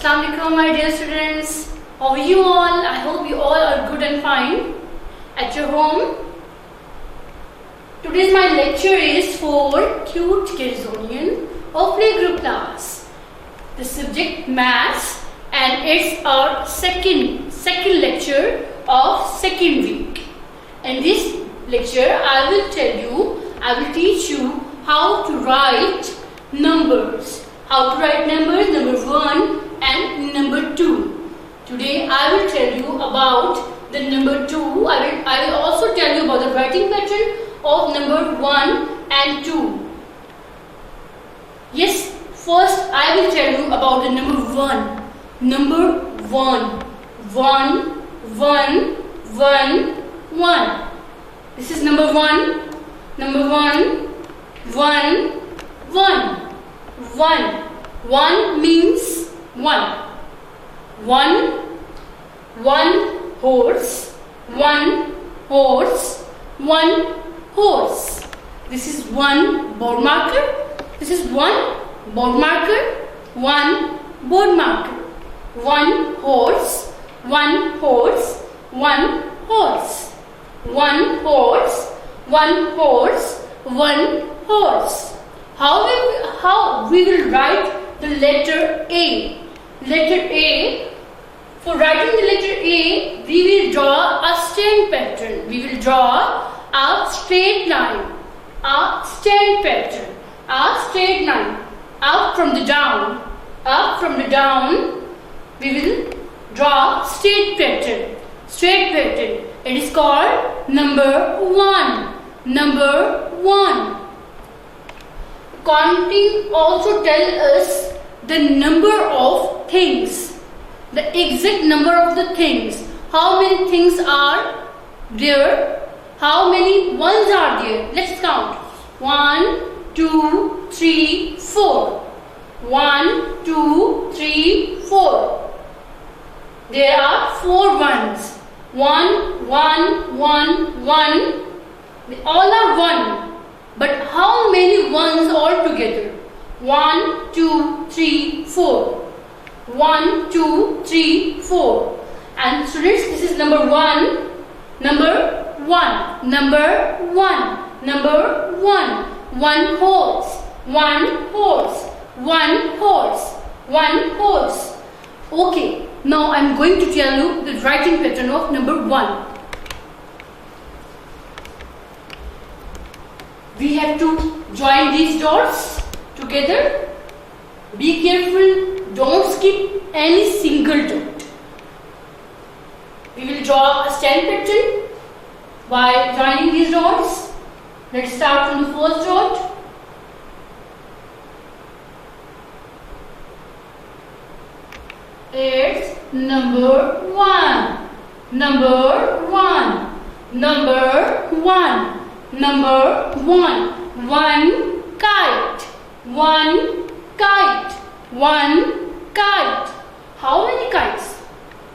Assalamu alaikum, my dear students. How are you all? I hope you all are good and fine at your home. Today's my lecture is for cute Kidzonian of playgroup class. The subject maths, and it's our second lecture of second week. In this lecture, I will teach you how to write numbers. How to write numbers number 1 and number 2. Today I will tell you about the number 2. I will also tell you about the writing pattern of number 1 and 2. Yes, first I will tell you about the number 1. Number 1. 1, 1, 1, 1. This is number 1. Number 1, 1, 1. 1. 1 means 1. 1 horse, 1 horse, 1 horse. This is 1 board marker. This is 1 board marker, 1 board marker. 1 horse, 1 horse, 1 horse. 1 horse, 1 horse, 1 horse. How we will write the letter A? Letter A. For writing the letter A, we will draw a stand pattern. We will draw a straight line, a stand pattern, a straight line. Up from the down, we will draw straight pattern. Straight pattern. It is called number 1. Number 1. Counting also tells us the number of things, the exact number of the things. How many things are there? How many ones are there? Let's count. 1, 2, 3, 4. 1, 2, 3, 4. There are 4 ones. 1, 1, 1, 1. They all are 1. But how many ones all together? 1, 2, 3, 4. 1, 2, 3, 4. And students, this is number 1. Number 1. Number 1. Number 1. 1 horse. 1 horse. 1 horse. 1 horse. Okay. Now I am going to tell you the writing pattern of number 1. We have to join these dots together. Be careful, don't skip any single dot. We will draw a stand pattern by joining these dots. Let's start from the first dot. It's number 1. Number 1. Number 1. Number 1. 1 kite. 1 kite. 1 kite. How many kites?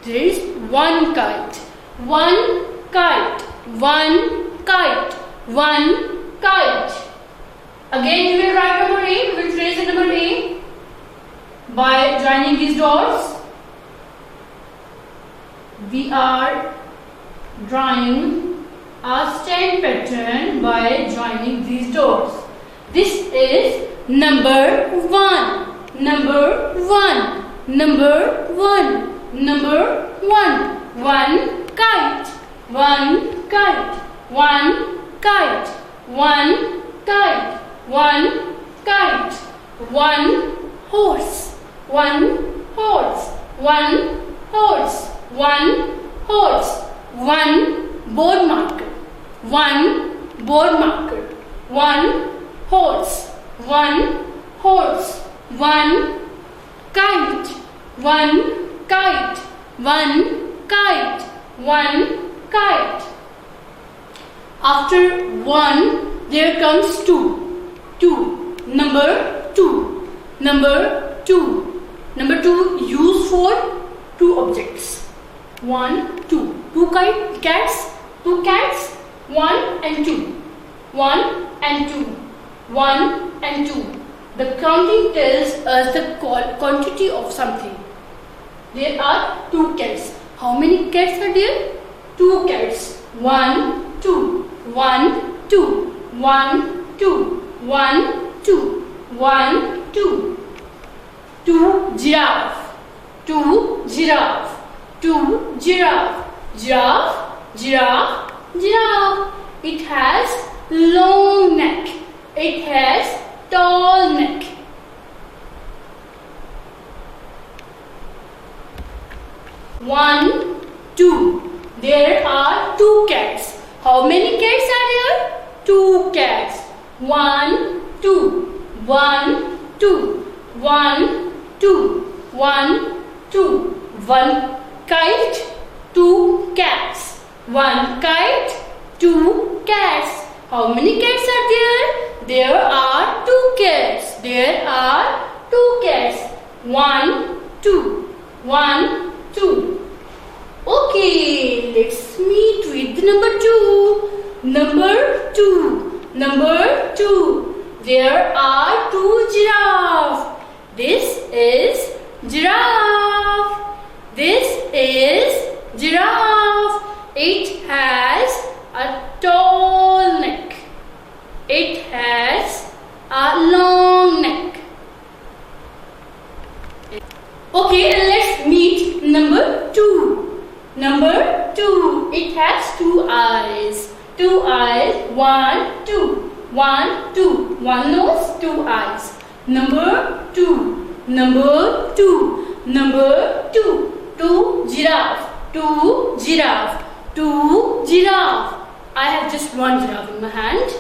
There is 1 kite. 1 kite. 1 kite. 1 kite. Again we will write number A. We will trace the number A by joining these dots. We are drawing a stand pattern by joining these dots. This is number 1. Number 1. Number 1. Number 1. 1 kite. 1 kite. 1 kite. 1 kite. 1 kite. 1 horse. 1 horse. 1 horse. 1 horse. 1 board marker. 1 board marker. 1 horse. 1 horse. 1 kite. 1 kite. 1 kite. 1 kite. After 1 there comes 2. 2. Number 2. Number 2. Number 2 used for 2 objects. 1, 2. 2 cats. 2 cats. 1 and 2. 1 and 2. 1 and 2. The counting tells us the quantity of something. There are 2 cats. How many cats are there? 2 cats. 1, 2, 1, 2, 1, 2, 1, 2, 1, 2. 2 giraffe. 2 giraffe. 2 giraffe. Giraffe, giraffe, giraffe. It has long neck. It has tall neck. 1, 2. There are 2 cats. How many cats are there? 2 cats. 1, 2. 1, 2. 1, 2. 1, 2. 1 kite. 2 cats. 1 kite. 2 cats. How many cats are there? There are 2 cats. There are 2 cats. 1, 2. 1, 2. Okay, let's meet with number 2. Number 2. Number 2. There are 2 giraffes. This is giraffe. This is giraffe. It has a tall neck. It has a long neck. Okay, let's meet number 2. Number 2. It has 2 eyes. 2 eyes. 1, 2. 1, 2. 1 nose, 2 eyes. Number 2. Number 2. Number 2. 2 giraffe. 2 giraffe. 2 giraffe. I have just 1 giraffe in my hand.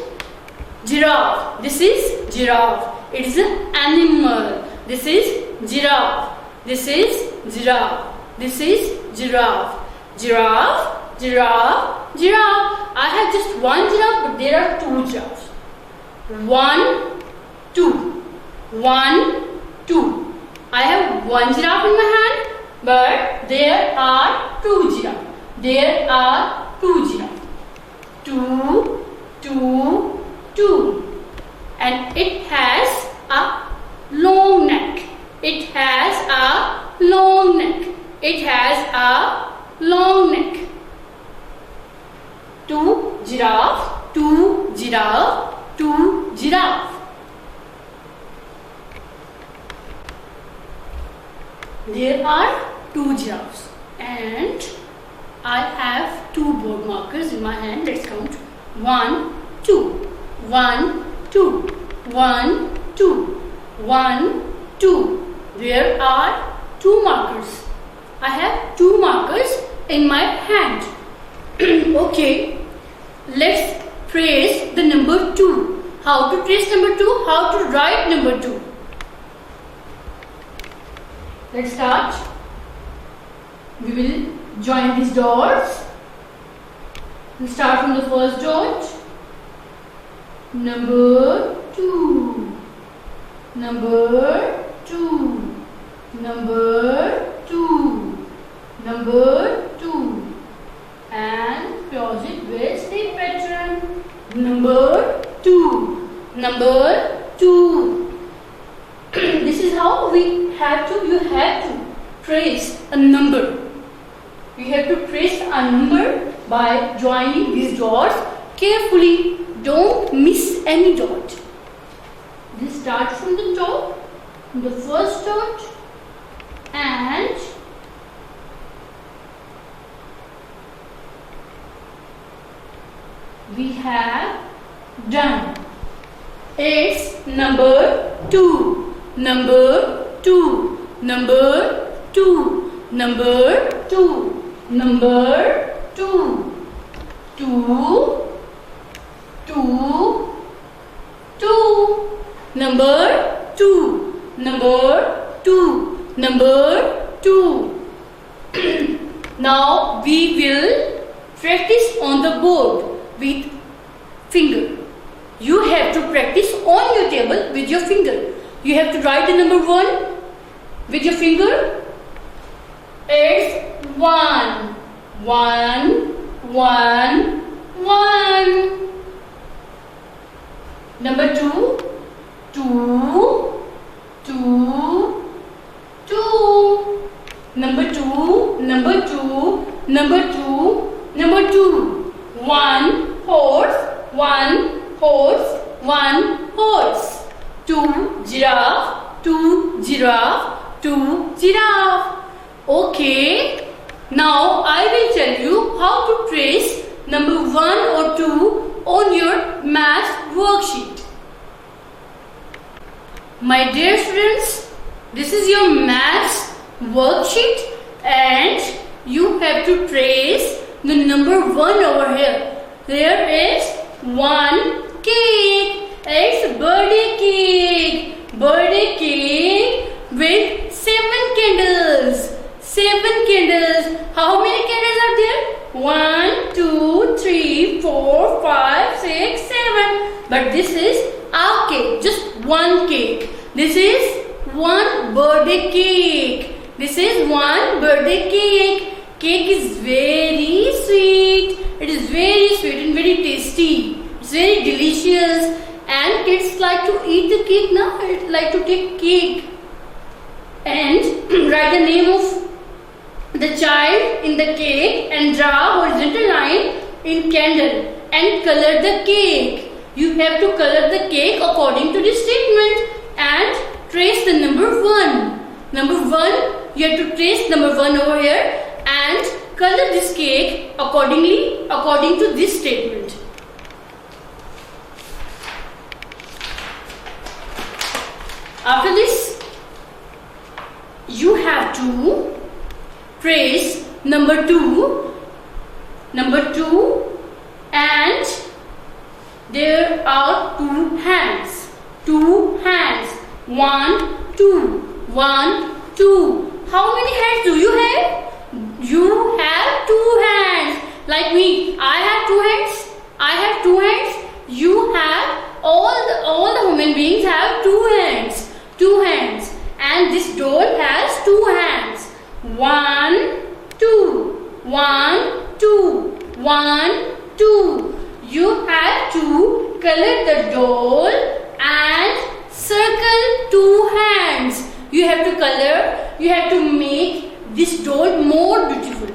Giraffe. This is giraffe. It is an animal. This is giraffe. This is giraffe. This is giraffe. Giraffe. Giraffe. Giraffe. I have just 1 giraffe, but there are 2 giraffes. 1, 2. 1, 2. I have 1 giraffe in my hand, but there are 2 giraffes. There are 2 giraffes. 2, 2, 2. And it has a long neck. It has a long neck. It has a long neck. 2 giraffe. 2 giraffe. 2 giraffe. There are 2 giraffes and I have 2 board markers in my hand. Let's count. 1, 2. 1, 2. 1, 2. 1, 2. There are 2 markers. I have 2 markers in my hand. Okay, let's trace the number 2. How to trace number 2? How to write number 2? Let's start. We will join these dots. We'll start from the first dot. Number 2. Number 2. Number 2. Number 2. And close it with a pattern. Number 2. Number 2. This is how you have to trace a number. You have to trace a number by joining these dots carefully. Don't miss any dot. This starts from the top, the first dot, and we have done. It's number 2. Number 2. Number 2. Number 2. Number 2. 2. 2. 2. Number 2. Number 2. Number 2. Now we will practice on the board with finger. You have to practice on your table with your finger. You have to write the number 1 with your finger. It's 1. 1. 1. 1. Number 2. 2. 2. 2. Number 2. 1 horse, 1 horse, 1 horse. 2 giraffe, 2 giraffe, 2 giraffe. Okay. Now I will tell you how to trace number 1 or 2 on your math worksheet. My dear students, this is your maths worksheet and you have to trace the number 1 over here. There is 1 cake. It's birthday cake. Birthday cake with 7 candles. 7 candles. How many candles are there? 1, 2, 3, 4, 5, 6, 7. But this is our cake. Just one cake. This is one birthday cake. This is one birthday cake. Cake is very sweet. It is very sweet and very tasty. It's very delicious. And kids like to eat the cake now. They like to take cake. And write the name of the child in the cake and draw horizontal line in candle and color the cake. You have to color the cake according to this statement and trace the number 1. Number 1, you have to trace number 1 over here and color this cake according to this statement. After this, you have to trace number 2, and there are 2 hands. 2 hands. 1, 2, 1, 2. How many hands do you have? You have 2 hands. Like me, I have 2 hands. I have 2 hands. You have all the human beings have 2 hands. 2 hands. And this doll has 2 hands. 1, 2. 1, 2. 1, 2. You have to color the doll and circle 2 hands. You have to color, you have to make this doll more beautiful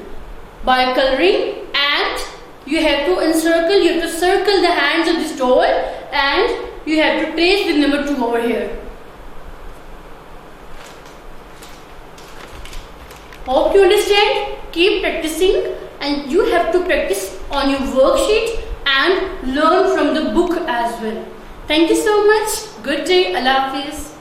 by coloring, and you have to circle the hands of this doll, and you have to trace the number 2 over here. Hope you understand. Keep practicing, and you have to practice on your worksheet and learn from the book as well. Thank you so much. Good day. Allah Hafiz.